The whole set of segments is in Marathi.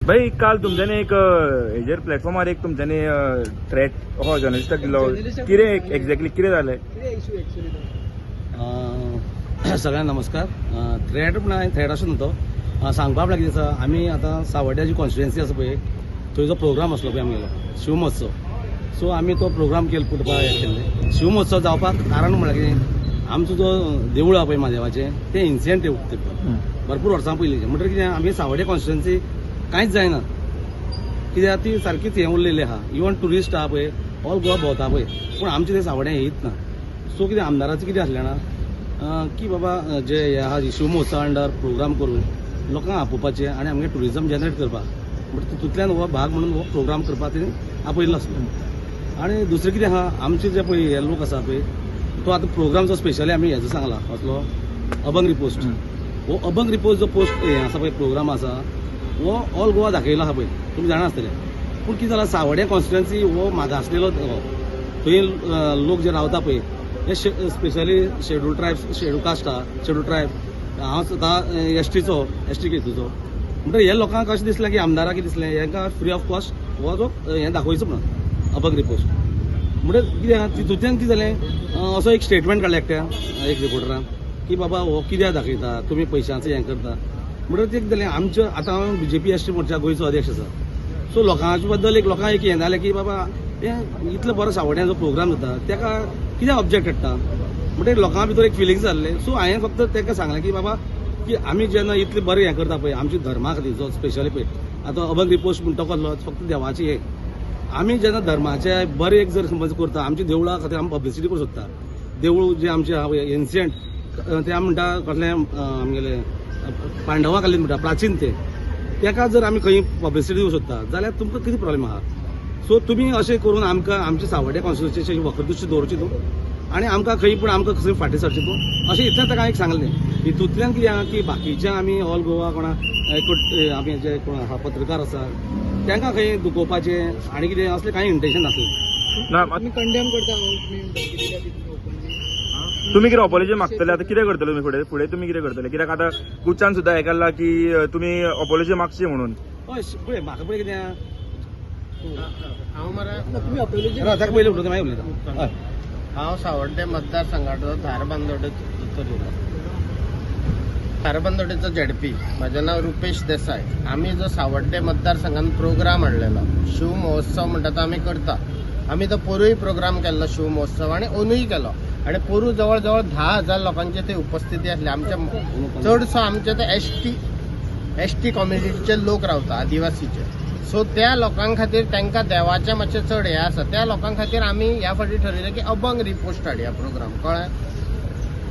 भाई काल तुमच्यानी एक हेजेर प्लॅटफॉर्मार एक तुमच्यानी थ्रेट हो जर्नलिस्टाक दिलो कितें एक्झॅक्टली कितें जालें? सगळ्यांना नमस्कार. थ्रेट पूण हांवें थ्रेट अशें न्हू सांगपाक लागीं आसा. आमी आतां सावड्ड्या जी कॉन्स्टिट्युएन्सी आसा पळय थंयचो प्रोग्राम आसलो पळय आमगेलो शिवमहोत्सव. सो आमी तो प्रोग्राम करपाक हें केल्लें. शिवमहोत्सव जावपाक कारण म्हळ्यार कितें आमचो जो देवूळ आहा पळय म्हादेवाचें तें इन्सिडेंट भरपूर वर्सां पयलींचें. म्हणटकीर कितें आमी सावड्ड्या कॉन्स्टिट्युएन्सी कांयच जायना कित्याक ती सारकीच हें उरलेली आहा. इवन ट्युरिस्ट आहा पळय ऑल गोवा भोंवता पळय पूण आमचे ते सावड्ड्या येयत ना. सो कितें आमदाराचें कितें आसलें ना की बाबा जे हे आहा शिवमहोत्सवा अंडर प्रोग्राम करून लोकांक आपोवपाचें आनी आमगे ट्युरिजम जनरेट करपाक म्हणजे तितूंतल्यान हो भाग म्हणून हो प्रोग्राम करपाक तेणी आपयल्लो आसलो. आनी दुसरें कितें आहा आमचे जे पळय हे लोक आसा पळय तो आतां प्रोग्राम जो स्पेशली आमी हेजो सांगला असलो अभंग रिपोस्ट. हो अभंग रिपोस्ट जो पोस्ट हे आसा पळय प्रोग्राम आसा हो ऑल गोवा दाखयलो आहा पळय तुमी जाणा आसतले. पूण कितें जालां सावड्ड्या कॉन्स्टिट्युएन्सी हो मागासलेलो थंय लोक जे रावता पळय हे specially schedule tribes schedule caste आहा शेड्यूल ट्रायब. हांव स्वता एसटीचो एसटी केतूचो म्हणटकीर हे लोकांक अशें दिसलें की आमदाराक कितें दिसलें हेंकां फ्री ऑफ कॉस्ट हो जो हें दाखोवचो म्हणून अभंग रिपोस्ट. म्हणटकीर कितें तितूंतल्यान कितें जालें असो एक स्टेटमेंट काडलें एकट्या एक रिपोर्टरान की बाबा हो कित्याक दाखयता तुमी पयशांचें हें करता. म्हणटकीर तें कितें जालें आमचें आतां हांव बीजेपी एसटी मोर्चा गोंयचो अध्यक्ष आसा. सो लोकांचे बद्दल लोकांक एक हें जालें की बाबा हें इतलो बरो सावड्ड्यान जो प्रोग्राम जाता तेका कित्याक ऑब्जेक्ट हाडटा. म्हणटकीर लोकां भितर एक फिलिंग्स जाल्लें. सो हांवें फक्त तेका सांगलें की बाबा की आमी जेन्ना इतलें बरें हें करता पळय आमच्या धर्मा खातीर जो स्पेशली पळय आतां अभंग रिपोस्ट म्हणटा कसलो फक्त देवाची हे आमी जेन्ना धर्माचे बरें एक जर समज करता आमच्या देवळा खातीर आमी पब्लिसिटी करूंक सोदता. देवूळ जे आमचे आहा पळय एन्शियंट ते आमी म्हणटा कसलें आमगेलें पांडवा कालीन म्हणटा प्राचीन तेका जर आमी खंय पब्लिसिटी दिवंक सोदता जाल्यार तुमकां कितें प्रॉब्लेम आहा. सो तुमी अशें करून आमकां आमच्या सावड्ड्या कॉन्स्टिट्युएन्सीची वक्रदृश्टी दवरची तूं आनी आमकां खंय पूण आमकां खंय फाटीं सरचें तूं अशें इतलें ताका एक सांगलें. हितूंतल्यान कितें आहा की बाकीचे आमी ऑल गोवा कोणा आमी जे कोण आहा पत्रकार आसा तांकां खंय दुखोवपाचें आनी कितें असलें कांय इंटेंशन नासलें. आमी कंडेम करता. तुम्ही कितें अपॉलॉजी मागतले आतां कितें करतले तुमी फुडें फुडें तुमी कितें करतले कित्याक आतां कुचान सुद्दां हें केलां की तुमी अपॉलॉजी मागची म्हणून. हय पळय म्हाका पळय कितें हांव मरे तुमी अपॉलॉजी ताका पयलीं उलयता मागीर उलयता. हय हांव सावड्डे मतदारसंघाचो धारबांदोडेचो धारबांदोडेचो झेडपी. म्हजें नांव रुपेश देसाय. आमी जो सावड्डे मतदारसंघान प्रोग्राम हाडलेलो शिव महोत्सव म्हणटा तो आमी करता. आमी तो पोरूय प्रोग्राम केल्लो शिव महोत्सव आनी अंदूय केलो आनी पोरू जवळ जवळ 10,000 लोकांची थंय उपस्थिती आसली. आमचे चडसो आमचे ते एसटी कम्युनिटीचे लोक रावता आदिवासीचे. सो त्या लोकां खातीर तांकां देवाचें मातशें चड हें आसा त्या लोकां खातीर आमी ह्या फावटी ठरयलें की अभंग रिपोस्ट हाडया प्रोग्राम कळ्ळें.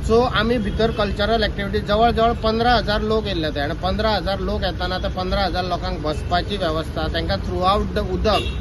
सो आमी भितर कल्चरल एक्टिविटी जवळ जवळ 15,000 लोक येयल्ले ते आनी 15,000 लोक येताना त्या 15,000 लोकांक बसपाची वेवस्था तांकां थ्रू आउट द उदक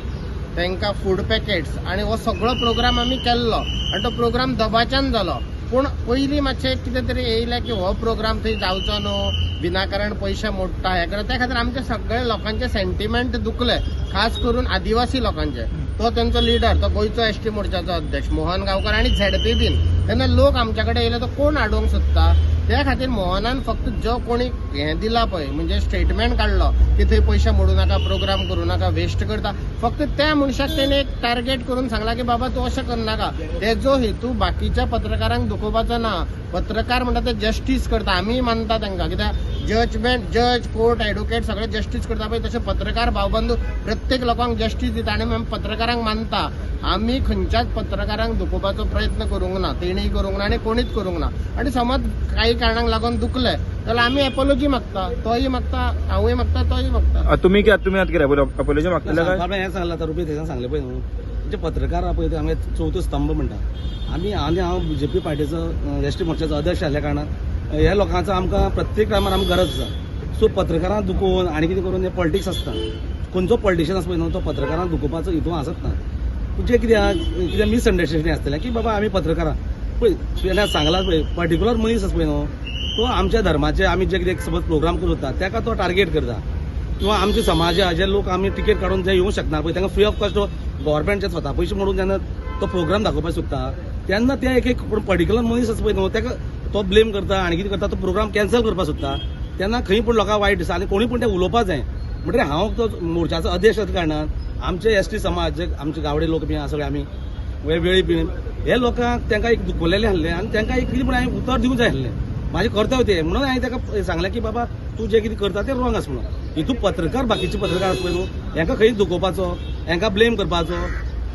तांकां फूड पॅकेट्स आनी हो सगळो प्रोग्राम आमी केल्लो आनी तो प्रोग्राम दबाच्यान जालो. पूण पयलीं मातशें कितें तरी येयलें की हो प्रोग्राम थंय जावचो न्हू विनाकारण पयशे मोडटा हें करता. त्या खातीर आमचे सगळे लोकांचे सेंटिमेंट दुखले खास करून आदिवासी लोकांचे. तो तेंचो लिडर तो गोंयचो एसटी मोर्चाचो अध्यक्ष मोहन गांवकर आनी झेडपी बीन तेन्ना लोक आमच्या कडेन येयले तो कोण हाडूंक सोदता. त्या खातीर मोहनान फक्त जो कोणी हें दिला पळय म्हणजे स्टेटमेंट काडलो की थंय पयशे मोडू नाका प्रोग्राम करूं नाका वेस्ट करता फक्त त्या मनशाक तेणें एक टार्गेट करून सांगला की बाबा तूं अशें करनाका. तेजो हेतू बाकीच्या पत्रकारांक दुखोवपाचो ना. पत्रकार म्हणटा ते जस्टीस करता आमी मानता तांकां कित्याक जज कोर्ट एडवोकेट सगळे जस्टीस करता पळय तशें पत्रकार भावबंधू प्रत्येक लोकांक जस्टीस दिता आनी आमी पत्रकारांक मानता. आमी खंयच्याच पत्रकारांक दुखोवपाचो प्रयत्न करूंक ना तेणीय करूंक ना आनी कोणीच करूंक ना. आनी समज काही कारणांक लागून दुखले जाल्यार आमी एपॉलॉजी मागता तोय मागता हांवूय मागता तोय मागता. तुम्ही आतां कितें अपॉलॉजी मागतले काय? हें सांगलां आतां रुपये थंयसान सांगलें पळय न्हू जे पत्रकार आहा पळय ते आमगे चवथो स्तंभ म्हणटा. हांव बीजेपी पार्टीचो एसटी मोर्चाचो अध्यक्ष आसल्या कारणान ह्या लोकांचो आमकां प्रत्येक टायमार आमकां गरज आसा. सो पत्रकारांक दुखोवन आनी कितें करून हें पॉलिटिक्स आसता. खंयचो पॉलिटिशियन आसा पळय न्हू तो पत्रकारांक दुखोवपाचो हितून आसत ना. तुजें कितें मिसअंडरस्टँडिंग आसतलें की बाबा आमी पत्रकारां पळय तेन्ना सांगलां पळय पर्टिक्युलर मनीस आसा पळय न्हू तो आमच्या धर्माचे आमी जे कितें समज प्रोग्राम करता ताका तो टार्गेट करता किंवा आमच्या समाजा जे लोक आमी टिकेट काडून जे येवंक शकना पळय तांकां फ्री ऑफ कॉस्ट गव्हर्मेंटचे स्वता पयशे मोडून जेन्ना तो प्रोग्राम दाखोवपाक सोदता तेन्ना ते एक पर्टिक्युलर मनीस आसा पळय न्हू ताका तो ब्लेम करता आनी कितें करता तो प्रोग्राम कॅन्सल करपाक सोदता तेन्ना खंय पूण लोकांक वायट दिसता आनी कोणी पूण ते उलोवपाक जाय म्हणजे हांव तो मोर्चाचो अध्यक्ष असल्या कारणान आमचे एसटी समाज जे आमचे गावडे लोक बी सगळे आमी वेळोवेळी बीन हे लोकांक तांकां एक दुखवलेले आहले आनी तांकां एक कितें म्हणून हांवें उतर दिवंक जाय आहलें माझे कर्तव्य ते म्हणून हांवें ताका सांगलें की बाबा तूं जें कितें करता तें रॉंग आसा म्हणून हितून पत्रकार बाकीचे पत्रकार आसा पळय न्हू हांकां खंयच दुखोवपाचो हांकां ब्लेम करपाचो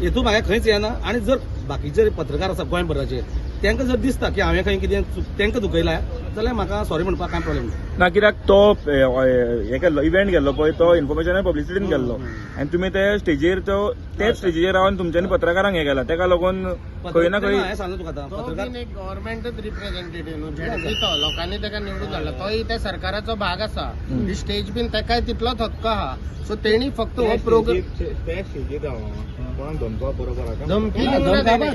हेतून म्हाका खंयच येना आनी जर बाकीचे पत्रकार आसा गोंयभराचेर तांकां जर दिसता की हांवें खंय कितें तांकां दुखयलां जाल्यार म्हाका सॉरी म्हणपाक कांय प्रॉब्लेम ना ना कित्याक तो हे केल्लो इव्हेंट गेल्लो पळय तो इन्फॉर्मेशन आनी पब्लिसिटीन गेल्लो आनी तुमी ते स्टेजीर तेच स्टेजीचेर रावन तुमच्यांनी पत्रकारांक हे केला ताका लागून खंय ना खंय हांवें सांगलें तुका आतां तो पत्रकार बीन एक गव्हर्नमेंटच रिप्रेझेंटेटिव्ह न्हू झेडपी तो लोकांनी ताका निवडून हाडला तोय त्या सरकाराचो भाग आसा ती स्टेज बीन ताकाय तितलोच हक्क आहा सो तेणी फक्त हो प्रोग्राम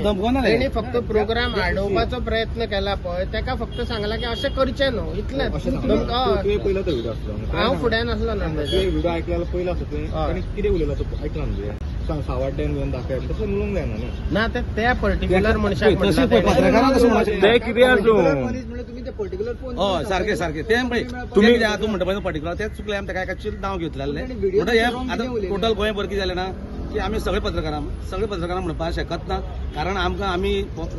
धमकोना तेणी फक्त प्रोग्राम हाडोवपाचो प्रयत्न केला पळय ताका फक्त सांगला की अशें करचें न्हू इतलेंच हांव फुड्यान असलो ना व्हिडिओ ऐकलेला पहिला असतो किती उलयला तो ऐकला म्हणजे सावड्ड्यान घेऊन दाखय तसं उलोवंक जायना न्ही ना ते त्या पर्टिक्युलर मनशाक तशें पळय पत्रकारांक कशें म्हणपाचें ते कितें आसूं हय सारकें सारकें तें पळय तुम्ही तूं म्हणटा पळय पर्टिक्युलर तेंच चुकलें आमी ताका एकाचेर नांव घेतलेलें म्हणटा हे आतां टोटल गोंयभर कितें जालें ना की आमी सगळे पत्रकारां म्हणपाक शकत ना कारण आमकां आमी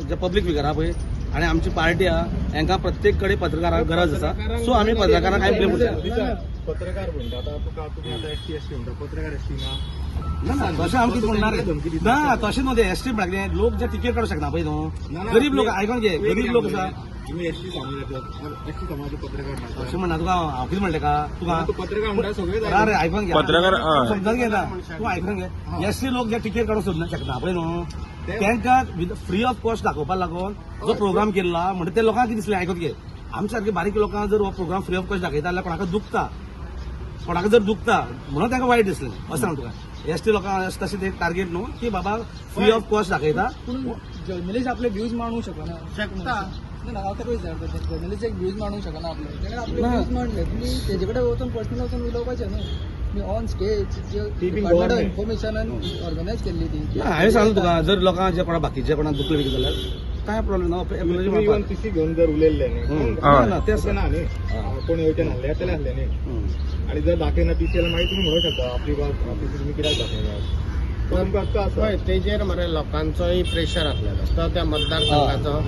जे पब्लीक फिगर आहा पळय आनी आमची पार्टी आहा हांकां प्रत्येक कडेन पत्रकारांक गरज आसा सो आमी पत्रकारांक कांय ब्लेम करता पत्रकार म्हणटा आता तुका तुम्ही आता एसटी म्हणटा पत्रकार एसटी ना ना तशें हांव कितें म्हणणार ना तशें न्हू तें एसटी म्हणटा लोक जे टिकेट काडूंक शकना पळय न्हू गरीब लोक आयकून घे गरीब लोक आसा तुम्ही एसटी समाजाचे पत्रकार म्हणटा अशें म्हणटा तुका हांव कितें म्हणलें का तुका तू पत्रकार म्हणटा सगळे अरे आयकून घे पत्रकार, समजून घे ना तूं आयकून घे एसटी लोक जे टिकेट काडूंक सोदना शकना पळय न्हू तांकां फ्री ऑफ कॉस्ट दाखोवपाक लागून जो प्रोग्राम केल्ला म्हणजे ते लोकांक कितें दिसलें आयकून घे आमचे सारके बारीक लोकांक जर हो प्रोग्राम फ्री ऑफ कॉस्ट दाखयता जाल्यार कोणाक जर दुखता म्हणून तांकां वायट दिसलें असं सांग तुका एसटी लोकांक तशें ते टार्गेट न्हू की बाबा फ्री ऑफ कॉस्ट दाखयता जर्नलिस्ट आपले व्ह्यूज मांडू शकता हांव तेका विचारता जर्नलिस्ट एक व्ह्यूज मांडूंक शकना आपले आपले व्ह्यूज मांडले तुमी तेजे कडेन वचून पर्सनल वचून उलोवपाचें न्हू ऑन स्टेज डिपार्टमेंट ऑफ इन्फॉर्मेशनान ऑर्गनायज केल्ली ती हांवें सांगलें तुका जर लोकांक जे कोणा बाकीचे कोणाक दुखलें कितें जाल्यार कांय प्रॉब्लेम ना तुम्ही इवन पिसी घेऊन जर उलयल्ले न्ही ना तें तशें ना न्ही कोण येवटेन हाडले येतले हाडले न्ही आणि जर दाखयना पिसीला मागीर तुम्ही म्हणू शकता आपली पिसी तुम्ही कित्याक दाखयना तुमकां हक्क आसा हय तेजेर मरे लोकांचोय प्रेशर आसलेलो तो त्या मतदारसंघाचो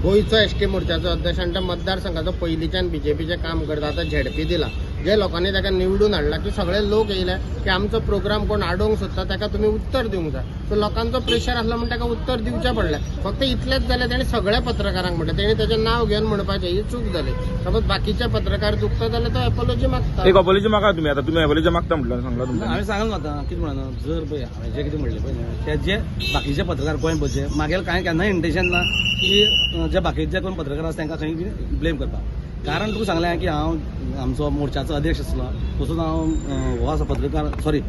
गोंयचो एसटी मोर्चाचो अध्यक्ष आनी त्या मतदारसंघाचो पयलींच्यान बीजेपीचें काम करता आतां झेडपी दिला जे लोकांनी ताका निवडून हाडला की सगळे लोक येयले की आमचो प्रोग्राम कोण आडोवंक सोदता ताका तुमी उत्तर दिवंक जाय सो लोकांचो प्रेशर आसलो म्हण ताका उत्तर दिवचें पडलें फक्त इतलेंच जालें ताणें सगळ्या पत्रकारांक म्हणटा तेणी तेजें नांव घेवन म्हणपाचें ही चूक जाली सपोज बाकीचे पत्रकार चुकता जाल्यार तो एपोलॉजी मागता एक अपॉलॉजी मागा तुमी आता तुमी अपॉलॉजी मागता म्हटलं सांगला तुमकां हांवें सांगलें आतां कितें म्हणून जर पळय हांवें जें कितें म्हणलें पळय ते जे बाकीचे पत्रकार गोंयभरचे म्हागेलें कांय केन्नाय इंटेंशन ना की जे बाकीचे कोण पत्रकार आसा तांकां खंय ब्लेम करपाक कारण तुका सांगलें की हांव आमचो मोर्चाचो अध्यक्ष आसलो तसोच हांव हो आसा पत्रकार सॉरी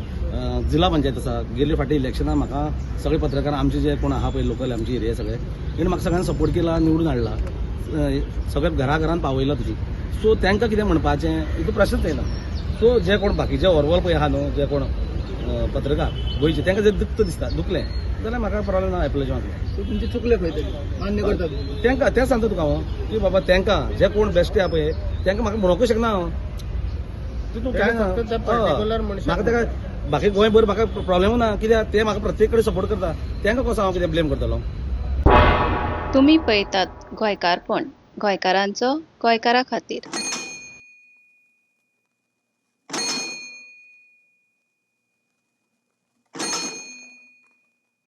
जिल्हा पंचायत आसा गेल्ले फाटी इलेक्शनाक म्हाका सगळे पत्रकार आमचे जे कोण आहा पळय लोकल आमचे एरिया सगळे तेणी म्हाका सगळ्यांनी सपोर्ट केला निवडून हाडला सगळे घराघरान पावयला तुजी सो तांकां कितें म्हणपाचें हितून प्रश्नच येना सो जे कोण बाकीचे ओवरऑल पळय आहा न्हू जे कोण पत्रकार गोंयचे तांकां जर दुखलें जाल्यार म्हाका प्रॉब्लेम ना एप्लॉजी मागलें सो तुमचे चुकले खंय तरी मान्य करता तुमी तांकां तें सांगता तुका हांव की बाबा तांकां जे कोण बेश्टे आहा पळय तांकां म्हाका म्हणूंकूच शकना हांव तितून काय ना फक्त त्या particular मनशाक म्हाका ताका बाकी गोंयभर म्हाका प्रॉब्लेम ना कित्याक ते म्हाका प्रत्येक कडेन सपोर्ट करता तांकां कसो हांव कितें ब्लेम करतलो तुम्ही पळयतात गोंयकारपण गोंयकारांचो गोंयकारा खातीर.